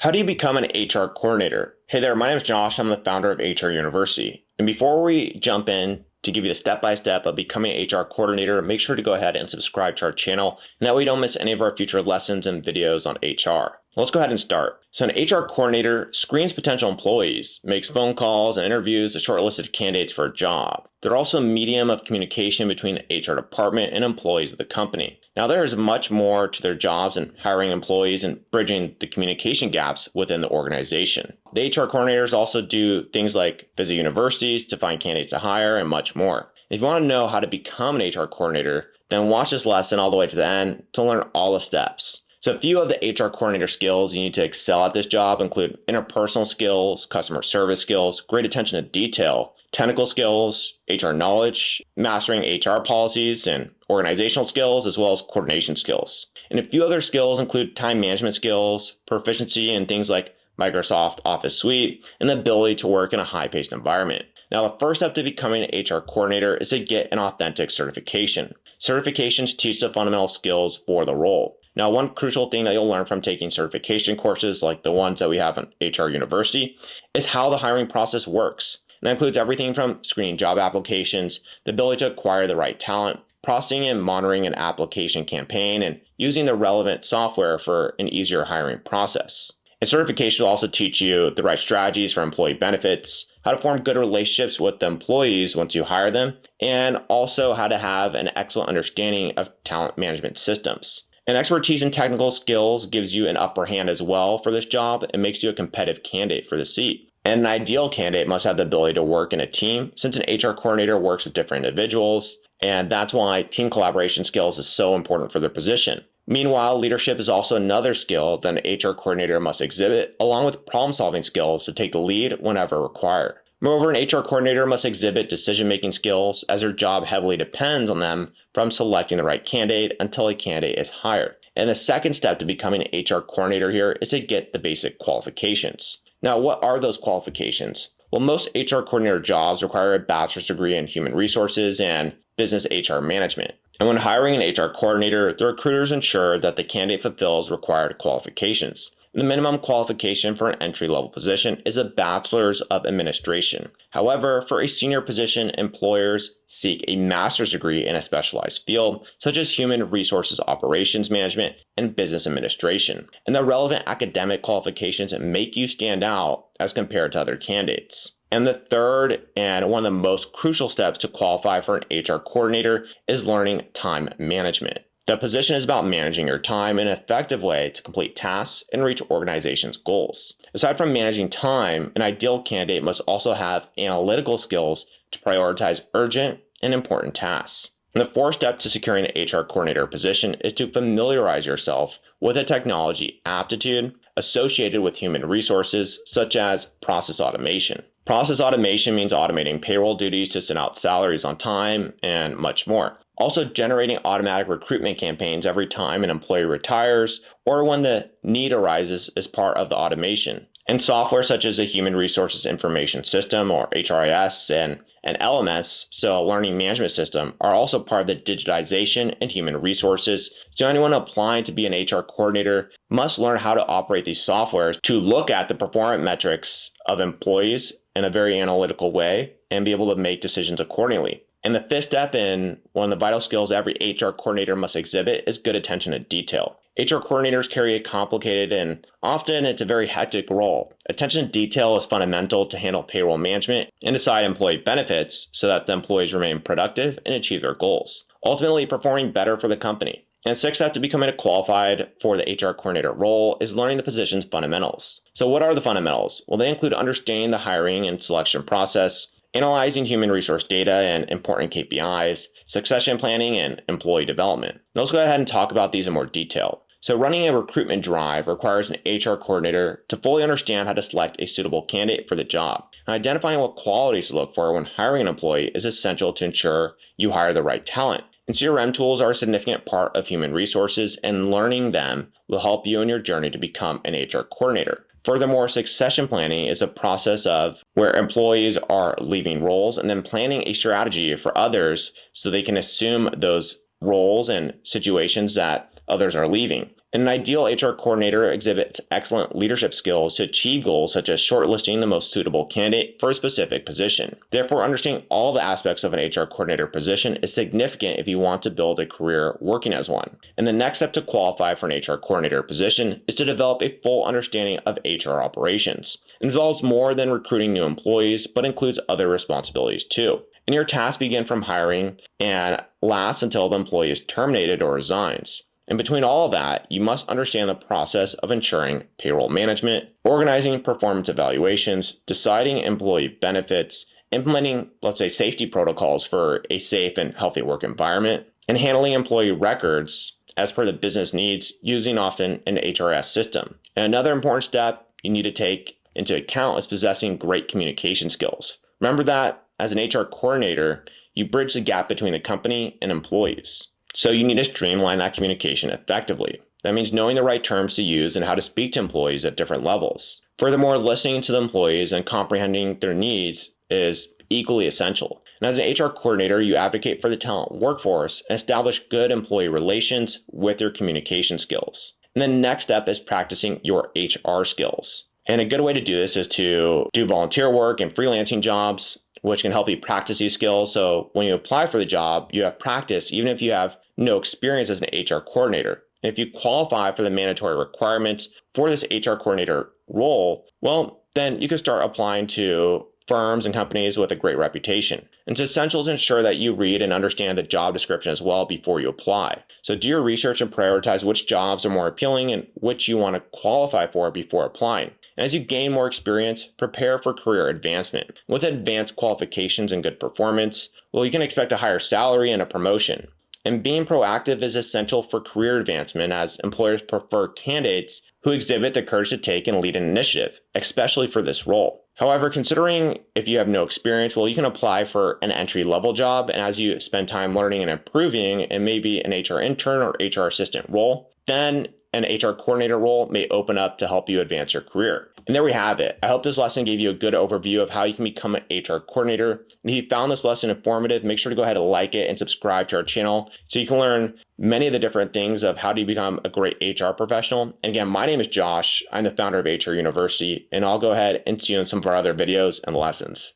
How do you become an HR coordinator? Hey there, my name is Josh. I'm the founder of HR University. And before we jump in to give you the step-by-step of becoming an HR coordinator, make sure to go ahead and subscribe to our channel, and that way you don't miss any of our future lessons and videos on HR. Let's go ahead and start. So an HR coordinator screens potential employees, makes phone calls and interviews a short list of candidates for a job. They're also a medium of communication between the HR department and employees of the company. Now there is much more to their jobs than hiring employees and bridging the communication gaps within the organization. The HR coordinators also do things like visit universities to find candidates to hire and much more. If you want to know how to become an HR coordinator, then watch this lesson all the way to the end to learn all the steps. So a few of the HR coordinator skills you need to excel at this job include interpersonal skills, customer service skills, great attention to detail, technical skills, HR knowledge, mastering HR policies and organizational skills, as well as coordination skills. And a few other skills include time management skills, proficiency in things like Microsoft Office Suite, and the ability to work in a high-paced environment. Now, the first step to becoming an HR coordinator is to get an authentic certification. Certifications teach the fundamental skills for the role. Now, one crucial thing that you'll learn from taking certification courses like the ones that we have in HR University is how the hiring process works. And that includes everything from screening job applications, the ability to acquire the right talent, processing and monitoring an application campaign, and using the relevant software for an easier hiring process. And certification will also teach you the right strategies for employee benefits, how to form good relationships with the employees once you hire them, and also how to have an excellent understanding of talent management systems. And expertise in technical skills gives you an upper hand as well for this job and makes you a competitive candidate for the seat. And an ideal candidate must have the ability to work in a team, since an HR coordinator works with different individuals, and that's why team collaboration skills is so important for their position. Meanwhile, leadership is also another skill that an HR coordinator must exhibit, along with problem-solving skills to take the lead whenever required. Moreover, an HR coordinator must exhibit decision-making skills, as their job heavily depends on them from selecting the right candidate until a candidate is hired. And the second step to becoming an HR coordinator here is to get the basic qualifications. Now, what are those qualifications? Well, most HR coordinator jobs require a bachelor's degree in human resources and business HR management. And when hiring an HR coordinator, the recruiters ensure that the candidate fulfills required qualifications. The minimum qualification for an entry-level position is a bachelor's of administration. However, for a senior position, employers seek a master's degree in a specialized field, such as human resources operations management and business administration. And the relevant academic qualifications make you stand out as compared to other candidates. And the third and one of the most crucial steps to qualify for an HR coordinator is learning time management. The position is about managing your time in an effective way to complete tasks and reach organizations' goals. Aside from managing time, an ideal candidate must also have analytical skills to prioritize urgent and important tasks. And the fourth step to securing an HR coordinator position is to familiarize yourself with a technology aptitude associated with human resources, such as process automation. Process automation means automating payroll duties to send out salaries on time and much more. Also generating automatic recruitment campaigns every time an employee retires or when the need arises as part of the automation. And software such as the Human Resources Information System, or HRIS, and an LMS, so a learning management system, are also part of the digitization and human resources. So anyone applying to be an HR coordinator must learn how to operate these softwares to look at the performance metrics of employees in a very analytical way and be able to make decisions accordingly. And the fifth step, and one of the vital skills every HR coordinator must exhibit, is good attention to detail. HR coordinators carry a complicated and often it's a very hectic role. Attention to detail is fundamental to handle payroll management and decide employee benefits so that the employees remain productive and achieve their goals, ultimately performing better for the company. And the sixth step to becoming qualified for the HR coordinator role is learning the position's fundamentals. So what are the fundamentals? Well, they include understanding the hiring and selection process, analyzing human resource data and important KPIs, succession planning, and employee development. Now let's go ahead and talk about these in more detail. So running a recruitment drive requires an HR coordinator to fully understand how to select a suitable candidate for the job. And identifying what qualities to look for when hiring an employee is essential to ensure you hire the right talent. And CRM tools are a significant part of human resources, and learning them will help you in your journey to become an HR coordinator. Furthermore, succession planning is a process of where employees are leaving roles and then planning a strategy for others so they can assume those roles and situations that others are leaving. An ideal HR coordinator exhibits excellent leadership skills to achieve goals such as shortlisting the most suitable candidate for a specific position. Therefore, understanding all the aspects of an HR coordinator position is significant if you want to build a career working as one. And the next step to qualify for an HR coordinator position is to develop a full understanding of HR operations. It involves more than recruiting new employees, but includes other responsibilities too. And your tasks begin from hiring and last until the employee is terminated or resigns. And between all of that, you must understand the process of ensuring payroll management, organizing performance evaluations, deciding employee benefits, implementing, let's say, safety protocols for a safe and healthy work environment, and handling employee records as per the business needs using often an HRS system. And another important step you need to take into account is possessing great communication skills. Remember that as an HR coordinator, you bridge the gap between the company and employees. So you need to streamline that communication effectively. That means knowing the right terms to use and how to speak to employees at different levels. Furthermore, listening to the employees and comprehending their needs is equally essential. And as an HR coordinator, you advocate for the talent workforce and establish good employee relations with your communication skills. And the next step is practicing your HR skills. And a good way to do this is to do volunteer work and freelancing jobs, which can help you practice these skills. So when you apply for the job, you have practice, even if you have no experience as an HR coordinator. And if you qualify for the mandatory requirements for this HR coordinator role, well, then you can start applying to firms and companies with a great reputation. And it's essential to ensure that you read and understand the job description as well before you apply. So do your research and prioritize which jobs are more appealing and which you want to qualify for before applying. And as you gain more experience, prepare for career advancement. With advanced qualifications and good performance, well, you can expect a higher salary and a promotion. And being proactive is essential for career advancement as employers prefer candidates who exhibit the courage to take and lead an initiative, especially for this role. However, considering if you have no experience, well, you can apply for an entry-level job, and as you spend time learning and improving, and maybe an HR intern or HR assistant role, then an HR coordinator role may open up to help you advance your career. And there we have it. I hope this lesson gave you a good overview of how you can become an HR coordinator. And if you found this lesson informative, make sure to go ahead and like it and subscribe to our channel so you can learn many of the different things of how do you become a great HR professional. And again, my name is Josh. I'm the founder of HR University, and I'll go ahead and see you in some of our other videos and lessons.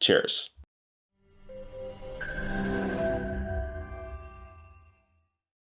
Cheers.